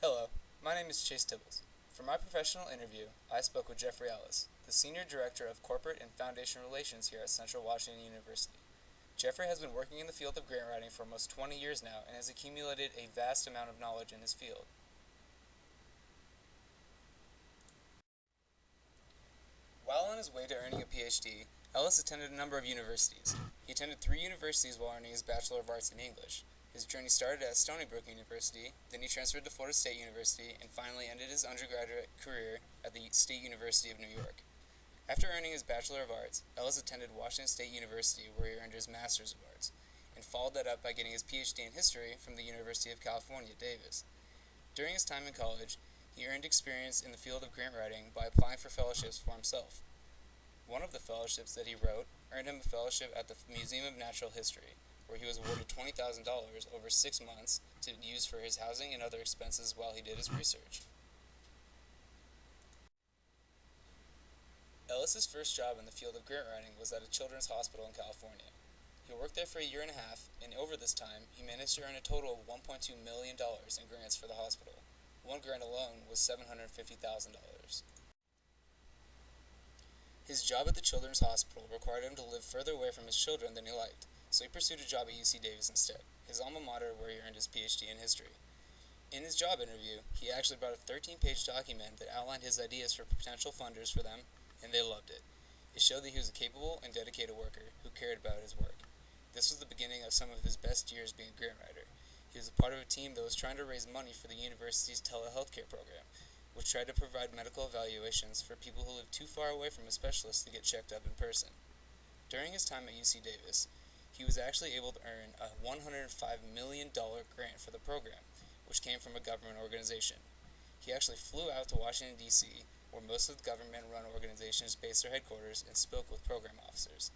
Hello, my name is Chase Tibbles. For my professional interview, I spoke with Jeffrey Ellis, the Senior Director of Corporate and Foundation Relations here at Central Washington University. Jeffrey has been working in the field of grant writing for almost 20 years now and has accumulated a vast amount of knowledge in his field. While on his way to earning a PhD, Ellis attended a number of universities. He attended 3 universities while earning his Bachelor of Arts in English. His journey started at Stony Brook University, then he transferred to Florida State University, and finally ended his undergraduate career at the State University of New York. After earning his Bachelor of Arts, Ellis attended Washington State University, where he earned his Master's of Arts, and followed that up by getting his PhD in History from the University of California, Davis. During his time in college, he earned experience in the field of grant writing by applying for fellowships for himself. One of the fellowships that he wrote earned him a fellowship at the Museum of Natural History, where he was awarded $20,000 over 6 months to use for his housing and other expenses while he did his research. Ellis's first job in the field of grant writing was at a children's hospital in California. He worked there for a year and a half, and over this time, he managed to earn a total of $1.2 million in grants for the hospital. One grant alone was $750,000. His job at the children's hospital required him to live further away from his children than he liked, so he pursued a job at UC Davis instead, his alma mater where he earned his PhD in history. In his job interview, he actually brought a 13-page document that outlined his ideas for potential funders for them, and they loved it. It showed that he was a capable and dedicated worker who cared about his work. This was the beginning of some of his best years being a grant writer. He was a part of a team that was trying to raise money for the university's telehealthcare program, which tried to provide medical evaluations for people who lived too far away from a specialist to get checked up in person. During his time at UC Davis, he was actually able to earn a $105 million grant for the program, which came from a government organization. He actually flew out to Washington, D.C., where most of the government-run organizations based their headquarters, and spoke with program officers.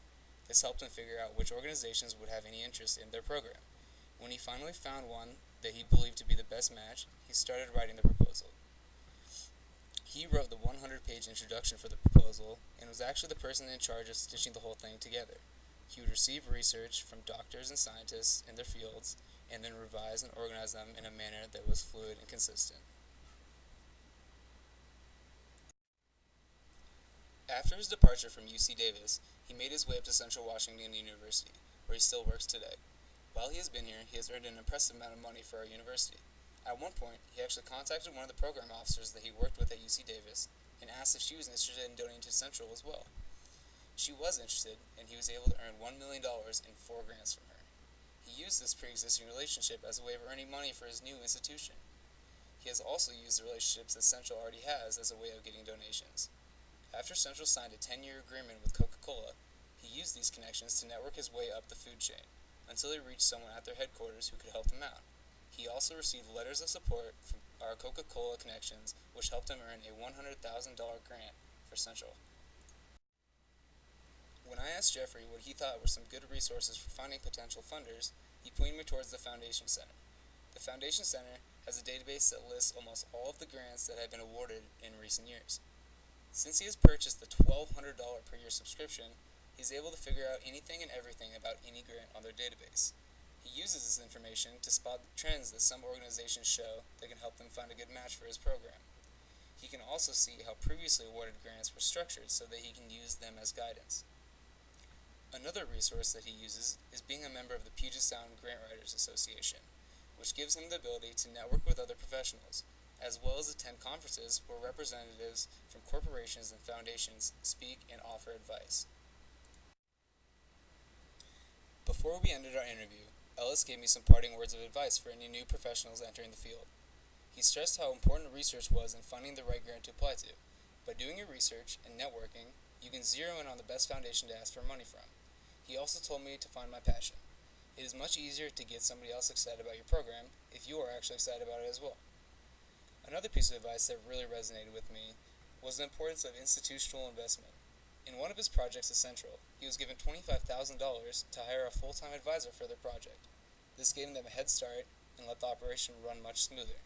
This helped him figure out which organizations would have any interest in their program. When he finally found one that he believed to be the best match, he started writing the proposal. He wrote the 100-page introduction for the proposal and was actually the person in charge of stitching the whole thing together. He would receive research from doctors and scientists in their fields and then revise and organize them in a manner that was fluid and consistent. After his departure from UC Davis, he made his way up to Central Washington University, where he still works today. While he has been here, he has earned an impressive amount of money for our university. At one point, he actually contacted one of the program officers that he worked with at UC Davis and asked if she was interested in donating to Central as well. She was interested, and he was able to earn $1 million in 4 grants from her. He used this pre-existing relationship as a way of earning money for his new institution. He has also used the relationships that Central already has as a way of getting donations. After Central signed a 10-year agreement with Coca-Cola, he used these connections to network his way up the food chain, until he reached someone at their headquarters who could help him out. He also received letters of support from our Coca-Cola connections, which helped him earn a $100,000 grant for Central. When I asked Jeffrey what he thought were some good resources for finding potential funders, he pointed me towards the Foundation Center. The Foundation Center has a database that lists almost all of the grants that have been awarded in recent years. Since he has purchased the $1,200 per year subscription, he's able to figure out anything and everything about any grant on their database. He uses this information to spot the trends that some organizations show that can help them find a good match for his program. He can also see how previously awarded grants were structured so that he can use them as guidance. Another resource that he uses is being a member of the Puget Sound Grant Writers Association, which gives him the ability to network with other professionals, as well as attend conferences where representatives from corporations and foundations speak and offer advice. Before we ended our interview, Ellis gave me some parting words of advice for any new professionals entering the field. He stressed how important research was in finding the right grant to apply to. By doing your research and networking, you can zero in on the best foundation to ask for money from. He also told me to find my passion. It is much easier to get somebody else excited about your program if you are actually excited about it as well. Another piece of advice that really resonated with me was the importance of institutional investment. In one of his projects at Central, he was given $25,000 to hire a full-time advisor for their project. This gave them a head start and let the operation run much smoother.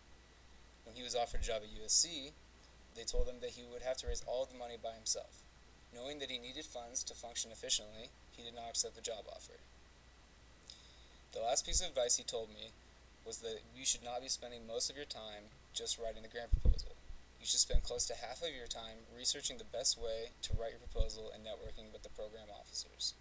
When he was offered a job at USC, they told him that he would have to raise all of the money by himself. Knowing that he needed funds to function efficiently, he did not accept the job offer. The last piece of advice he told me was that you should not be spending most of your time just writing the grant proposal. You should spend close to half of your time researching the best way to write your proposal and networking with the program officers.